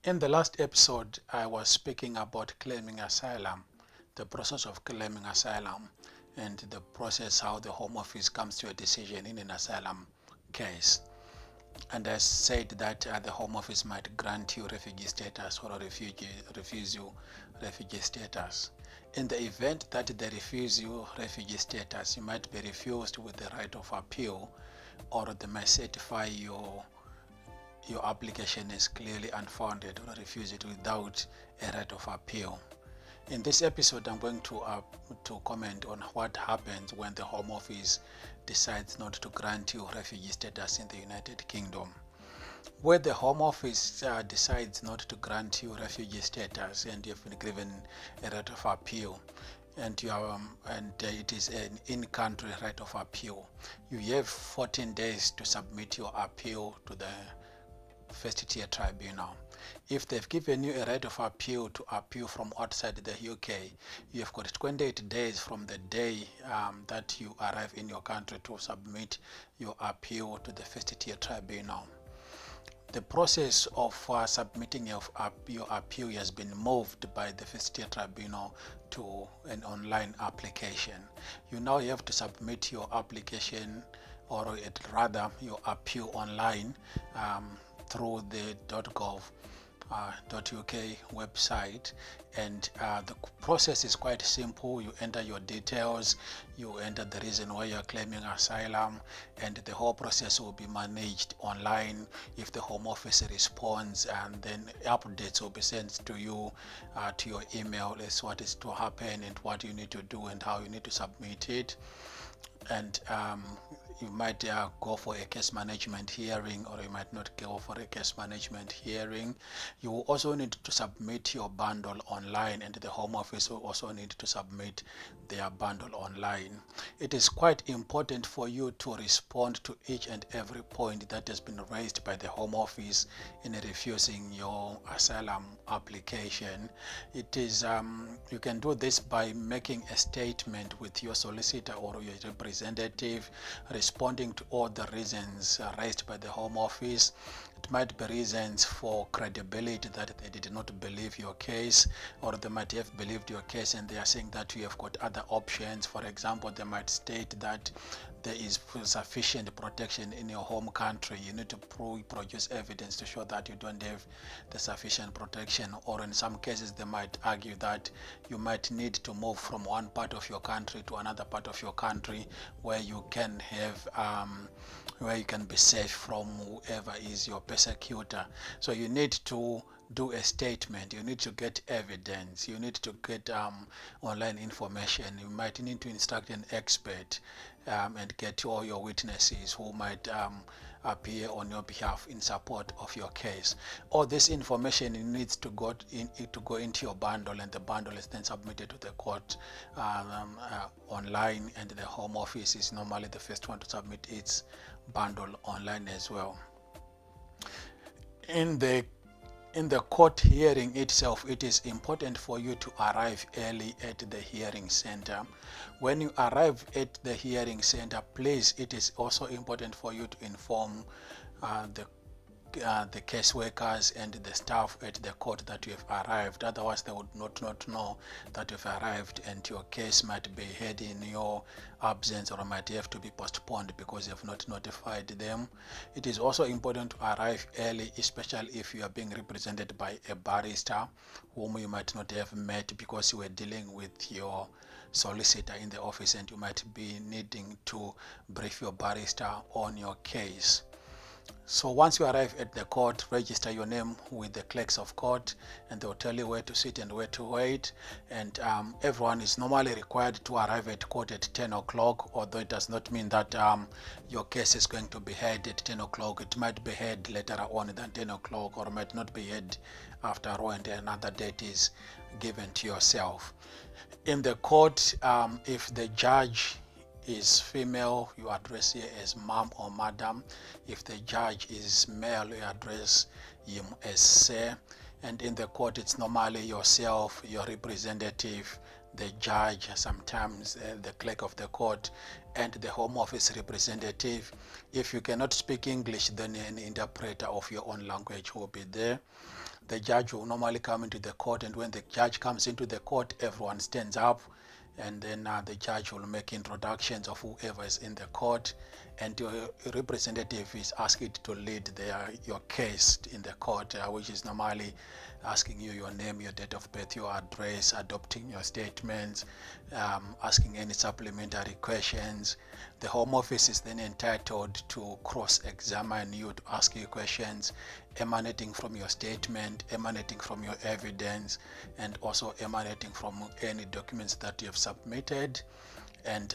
In the last episode, I was speaking about claiming asylum, the process of claiming asylum, and the process how the Home Office comes to a decision in an asylum case. And I said that the Home Office might grant you refugee status or refuse you refugee status. In the event that they refuse you refugee status, you might be refused with the right of appeal, or they may certify your application is clearly unfounded or refuse it without a right of appeal. In this episode, I'm going to comment on what happens when the Home Office decides not to grant you refugee status in the United Kingdom. Where the Home Office decides not to grant you refugee status and you've been given a right of appeal, and it is an in-country right of appeal, you have 14 days to submit your appeal to the first tier tribunal. If they've given you a right of appeal to appeal from outside the UK, you have got 28 days from the day that you arrive in your country to submit your appeal to the first tier tribunal. The process of submitting your appeal has been moved by the first tier tribunal to an online application. You now have to submit your application, or rather your appeal online, through the .gov.uk website, and the process is quite simple. You enter your details, you enter the reason why you are claiming asylum, and the whole process will be managed online. If the Home Office responds, and then updates will be sent to you to your email as what is to happen and what you need to do and how you need to submit it. And you might go for a case management hearing, or you might not go for a case management hearing. You will also need to submit your bundle online, and the Home Office will also need to submit their bundle online. It is quite important for you to respond to each and every point that has been raised by the Home Office in refusing your asylum application. It is you can do this by making a statement with your solicitor or your representative, responding to all the reasons raised by the Home Office. It might be reasons for credibility, that they did not believe your case, or they might have believed your case and they are saying that you have got other options. For example, they might state that there is sufficient protection in your home country. You need to produce evidence to show that you don't have the sufficient protection. Or in some cases, they might argue that you might need to move from one part of your country to another part of your country where you can have where you can be safe from whoever is your persecutor. So you need to do a statement, you need to get evidence, you need to get online information. You might need to instruct an expert and get all your witnesses who might appear on your behalf in support of your case. All this information needs to go into your bundle, and the bundle is then submitted to the court online, and the Home Office is normally the first one to submit its bundle online as well. In the court hearing itself, it is important for you to arrive early at the hearing center. When you arrive at the hearing center, please, it is also important for you to inform the caseworkers and the staff at the court that you have arrived. Otherwise, they would not know that you've arrived, and your case might be heard in your absence, or might have to be postponed because you have not notified them. It is also important to arrive early, especially if you are being represented by a barrister whom you might not have met because you were dealing with your solicitor in the office, and you might be needing to brief your barrister on your case. So once you arrive at the court, register your name with the clerks of court, and they'll tell you where to sit and where to wait. And everyone is normally required to arrive at court at 10 o'clock, although it does not mean that your case is going to be heard at 10 o'clock. It might be heard later on than 10 o'clock, or might not be heard after all, and another date is given to yourself. In the court, if the judge is female, you address her as ma'am or madam. If the judge is male, you address him as sir. And in the court, it's normally yourself, your representative, the judge, sometimes the clerk of the court, and the Home Office representative. If you cannot speak English, then an interpreter of your own language will be there. The judge will normally come into the court, and when the judge comes into the court, everyone stands up, and then the judge will make introductions of whoever is in the court, and your representative is asked to lead your case in the court, which is normally asking you your name, your date of birth, your address, adopting your statements, asking any supplementary questions. The Home Office is then entitled to cross-examine you, to ask you questions emanating from your statement, emanating from your evidence, and also emanating from any documents that you have submitted. And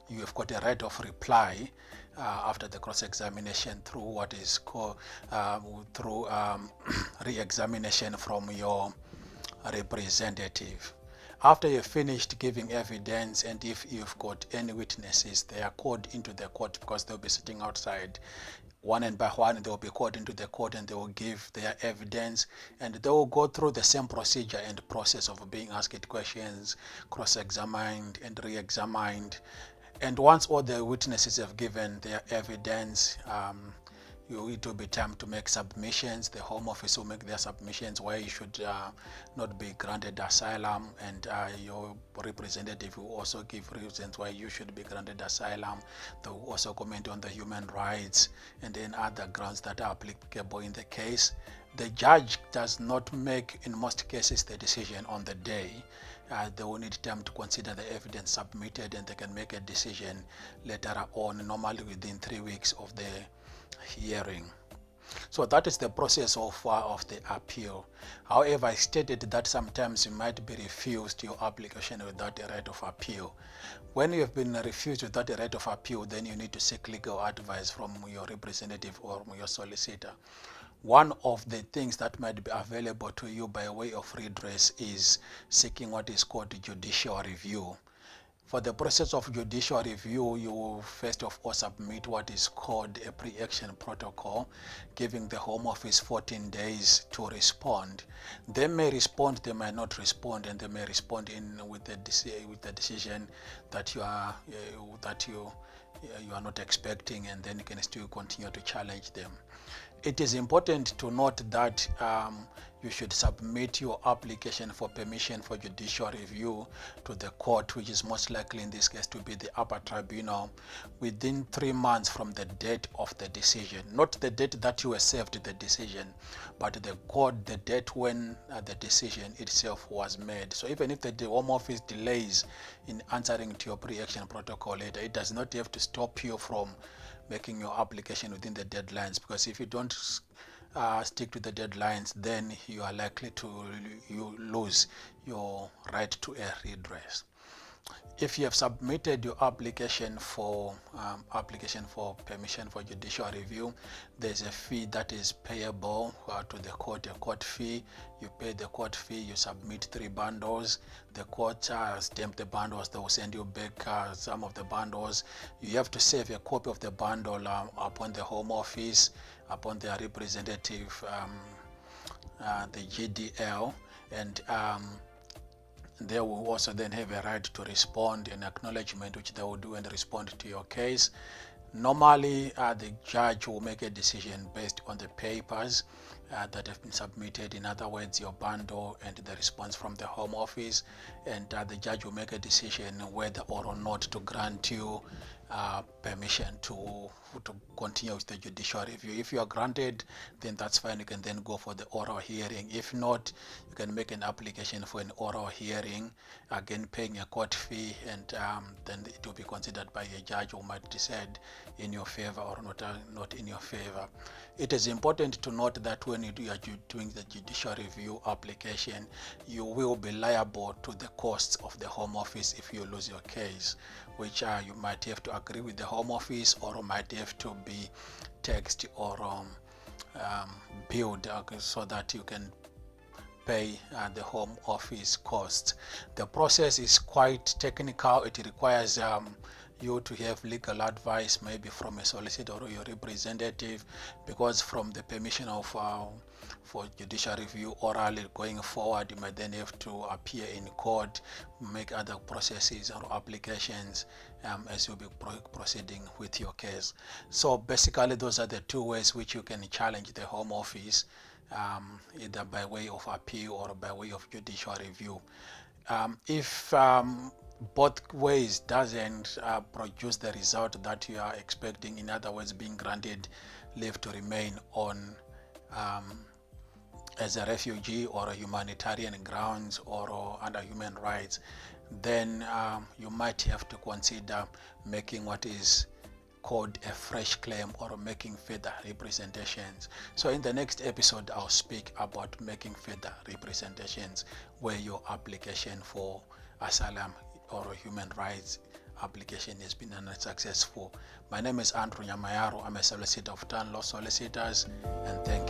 you have got a right of reply after the cross-examination through what is called re-examination from your representative. After you've finished giving evidence, and if you've got any witnesses, they are called into the court because they'll be sitting outside. One and by one, they will be called into the court, and they will give their evidence, and they will go through the same procedure and process of being asked questions, cross-examined and re-examined. And once all the witnesses have given their evidence, it will be time to make submissions. The Home Office will make their submissions why you should not be granted asylum, and your representative will also give reasons why you should be granted asylum. They will also comment on the human rights and then other grounds that are applicable in the case. The judge does not make, in most cases, the decision on the day. They will need time to consider the evidence submitted, and they can make a decision later on, normally within 3 weeks of the hearing. So that is the process of the appeal. However, I stated that sometimes you might be refused your application without a right of appeal. When you have been refused without a right of appeal, then you need to seek legal advice from your representative or your solicitor. One of the things that might be available to you by way of redress is seeking what is called judicial review. For the process of judicial review, you will first of all submit what is called a pre-action protocol, giving the Home Office 14 days to respond. They may respond, they may not respond, and they may respond with the decision that you are not expecting, and then you can still continue to challenge them. It is important to note that you should submit your application for permission for judicial review to the court, which is most likely in this case to be the upper tribunal, within 3 months from the date of the decision. Not the date that you were served the decision, but the date when the decision itself was made. So even if the Home Office delays in answering to your pre-action protocol later, it does not have to stop you from making your application within the deadlines, because if you don't stick to the deadlines, then you are likely to lose your right to a redress. If you have submitted your application for permission for judicial review, there's a fee that is payable to the court, a court fee. You pay the court fee, you submit 3 bundles. The court stamp the bundles, they will send you back some of the bundles. You have to save a copy of the bundle upon the Home Office, upon their representative, the GDL, and they will also then have a right to respond, an acknowledgement which they will do and respond to your case. Normally, the judge will make a decision based on the papers that have been submitted, in other words, your bundle and the response from the Home Office, and the judge will make a decision whether or not to grant you permission to continue with the judicial review. If you are granted, then that's fine, you can then go for the oral hearing. If not, you can make an application for an oral hearing, again paying a court fee, and then it will be considered by a judge who might decide in your favor or not in your favor. It is important to note that when you are doing the judicial review application, you will be liable to the costs of the Home Office if you lose your case, which you might have to agree with the Home Office, or might have to be taxed or billed so that you can pay the Home Office costs. The process is quite technical. It requires you to have legal advice, maybe from a solicitor or your representative, because from the permission of for judicial review orally going forward, you might then have to appear in court, make other processes or applications as you'll be proceeding with your case. So basically, those are the two ways which you can challenge the Home Office, either by way of appeal or by way of judicial review. If both ways doesn't produce the result that you are expecting, in other words, being granted leave to remain on as a refugee or a humanitarian grounds or under human rights, then you might have to consider making what is called a fresh claim or making further representations. So in the next episode, I'll speak about making further representations where your application for asylum or human rights application has been unsuccessful. My name is Andrew Nyamayaro. I'm a solicitor of Tan Law Solicitors, and thank you.